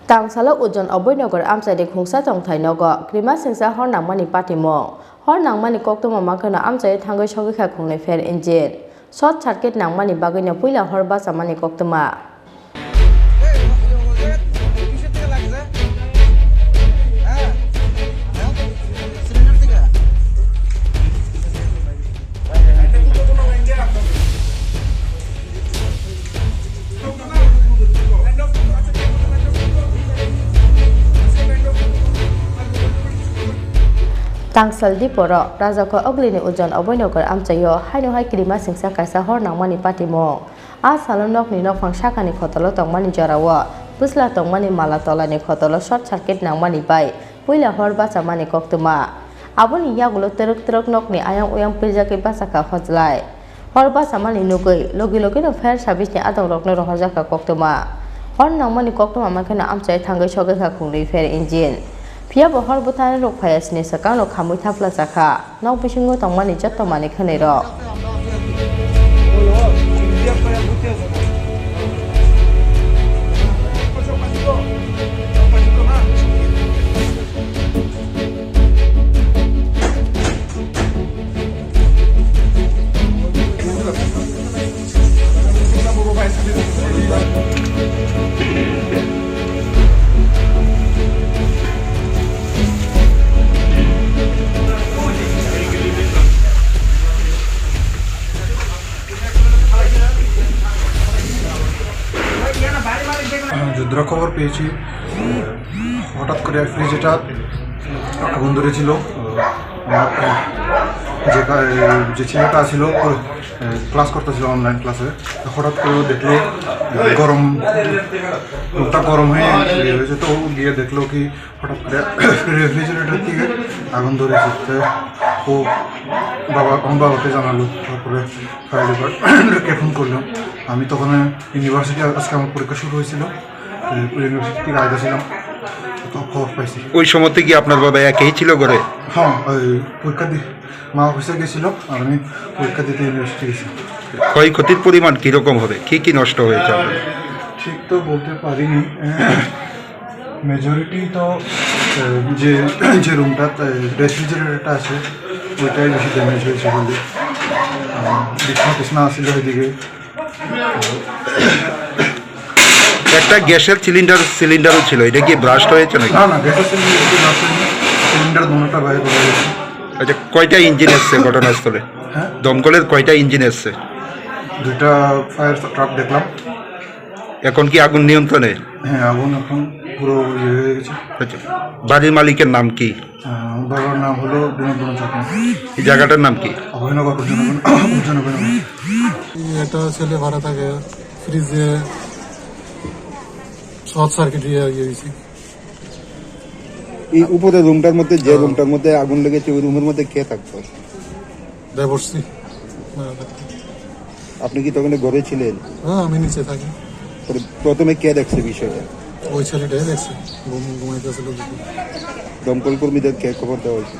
Tangsala ujon oboinogor amsade khungsa tongthai nogo krima singsa hor nangmani patimo hor nangmani koktoma makana amsade thangai sogi kha khungnai fer engine short circuit nangmani bagina puila hor basamani koktoma Tangsal di poro rajako oglini ujon oboinogor amchayo haino hai krima singsa kaisa hor nangmani patimo a salonok ni nok fangsakani khotolo tongmani jarawo pusla tongmani mala tolani khotolo short circuit nangmani bai puila hor basamani koktuma aboni yagulo teruk nokni ayang uyang pirjaki basaka hojlai hor basamani nugui logi no fair service ni adong rokno rohjaka koktuma hor nangmani koktuma makana amchai thangai sogai kha khungni fair engine Pia bohor butane rok payas ni sakang lo khamui thapla sakha nok bisingo tongmani jotto mani khanai ro যুদ্ধ খবর পেয়েছি হঠাৎ করে ফ্রিজটা আগুন ধরেছিল যে ছেলেটা ছিল ক্লাস করতেছিল অনলাইন ক্লাসে হঠাৎ করে দেখলো রুমটা গরম হয়ে হয়েছে তো গিয়ে দেখলো কি হঠাৎ করে রেফ্রিজারেটর থেকে আগুন ধরেছে ও আমার বাবাকে জানালো তারপরে ফায়ার ডিপার্টমেন্টকে ফোন করলাম আমি তখন ইউনিভার্সিটি আজকে আমার পরীক্ষা শুরু হয়েছিল ইউনিভার্সিটির আগে ছিলাম খবর পাইছি ওই সময় কি আপনার বাবা একাই ছিল ঘরে? হ্যাঁ পরীক্ষা দিয়ে মা অফিসে গেছিল আর আমি পরীক্ষা দিতে ইউনিভার্সিটি গেছি। ক্ষয়ক্ষতির পরিমাণ কীরকম হবে, কি নষ্ট হয়েছে? ঠিক তো বলতে পারিনি, মেজরিটি তো যে রুমটা রেফ্রিজারেটরটা আছে ওইটাই বেশি ড্যামেজ হয়েছে বলে বিছনা আসছিল ওইদিকে। একটা গ্যাসের সিলিন্ডারও ছিল, এটা কি ব্রাস্ট হয়েছে নাকি? না গ্যাসের সিলিন্ডার দুটোটা বাইরে করে গেছে। আচ্ছা, কয়টা ইঞ্জিন এসছে ঘটনাস্থলে? হ্যাঁ, দমকলের কয়টা ইঞ্জিন এসছে? দুটা ফায়ার ট্রাক দেখলাম। এখন কি আগুন নিয়ন্ত্রণে? হ্যাঁ, আগুন এখন পুরো হয়ে গেছে। আচ্ছা, বাড়ির মালিকের নাম কি? বাবার নাম হলো বিনোদন চাকমা। এই জায়গাটার নাম কি? অভয়নগর। একটা ছেলে ভাড়া থাকে, ফ্রিজে শর্ট সার্কিট হয়েছে। এই উপরে রুমটার মধ্যে যে রুমটার মধ্যে আগুন লেগেছে ওই রুমের মধ্যে কে থাকতো? দেবশ্রী। আপনি কি তখন ঘরে ছিলেন? হ্যাঁ, আমি নিচে থাকি। প্রথমে কে দেখছে বিষয়টা? ওই ছেলেটাই দেখছে, ঘুমাইতেছিল। দমকল কর্মীদের কে খবর দেওয়া হয়েছে?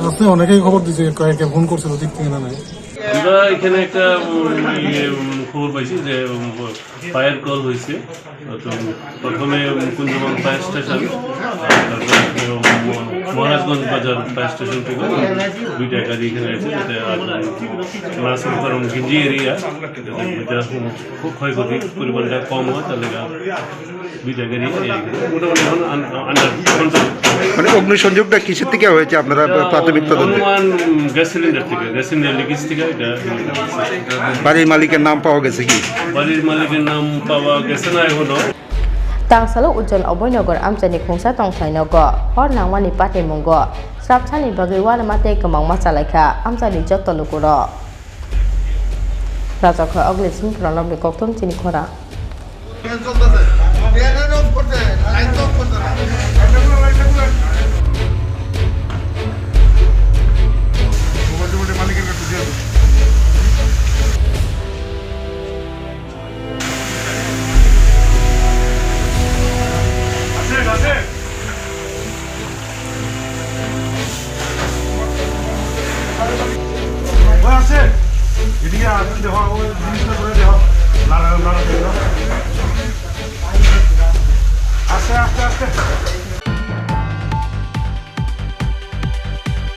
আপনি অনেকেই খবর দিচ্ছে, কয়েকে ফোন করছিল, ঠিক থেকে না নাই। আমরা এখানে একটা খবর পাইছি যে ফায়ার কল হয়েছে। তো প্রথমে কুঞ্জবন ফায়ার স্টেশন, মহারাজগঞ্জ বাজার ফায়ার স্টেশন থেকে দুইটা গাড়ি এখানে আছে, যাতে নাসিম ঘিঞ্জি এরিয়া খুব ক্ষয়ক্ষতির পরিমাণটা কম হয়, তাহলে দুইটা গাড়ি মোটামুটি এখন আন্ডার কন্ট্রোল। মানে অগ্নিসংযোগটা কিসের থেকে হয়েছে আপনারা প্রাথমিক তদন্তে? গ্যাস সিলিন্ডার থেকে, গ্যাস সিলিন্ডার লিকেজ থেকে। বাড়ির মালিকের নাম পাওয়া গেছে কি? বাড়ির মালিকের নাম পাওয়া গেছে না এখনো। Tangsala ujon oboinogor amchani khungsa tongthai nogo hor nangmani patimungo srapchani bagi wala mate kamang masalaikha amchani jotto lukuro rajako ogli sin prolom ni koktum chini khora এদিকে আসুন, দেখো জিনিসটা করে দেখো। আস্তে আস্তে